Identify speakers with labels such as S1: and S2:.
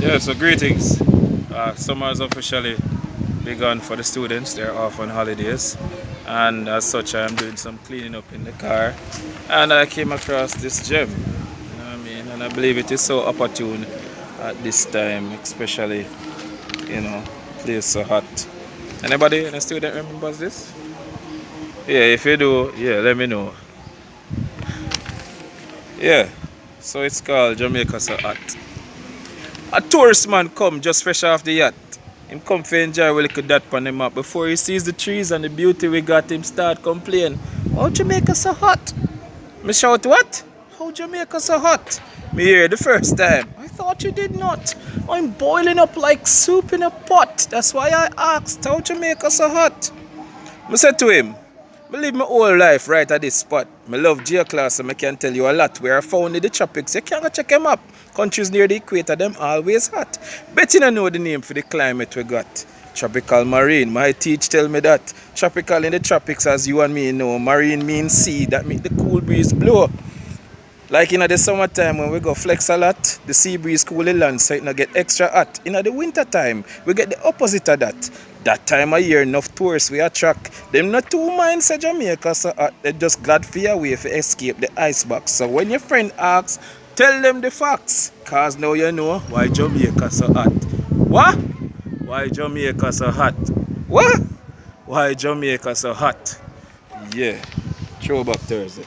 S1: Yeah, so greetings. Summer has officially begun for the students. They're off on holidays. And as such, I'm doing some cleaning up in the car. And I came across this gem. You know what I mean? And I believe it is so opportune at this time, especially, place so hot. Anybody, any student remembers this? Yeah, if you do, yeah, let me know. Yeah, so it's called Jamaica So Hot. A tourist man come just fresh off the yacht. Him come for enjoy a little that on the map. Before he sees the trees and the beauty we got, him start complain. How Jamaica so hot? Me shout what? How Jamaica so hot? Me hear the first time. I thought you did not. I'm boiling up like soup in a pot. That's why I asked how Jamaica so hot. I said to him, I live my whole life right at this spot. I love J-class and I can tell you a lot. Where I found in the tropics, you can't go check them up. Countries near the equator, them always hot. Bet you don't know the name for the climate we got. Tropical marine. My teach tell me that. Tropical in the tropics, as you and me know. Marine means sea. That means the cool breeze blow. Like in the summertime when we go flex a lot, the sea breeze cool the land so it not get extra hot. In the winter time, we get the opposite of that. That time of year, enough tourists we attract. Them not too mind say Jamaica so hot. They just glad for your way to escape the icebox. So when your friend asks, tell them the facts. Cause now you know why Jamaica so hot. What? Why Jamaica so hot? What? Why Jamaica so hot? Yeah. Throwback Thursday.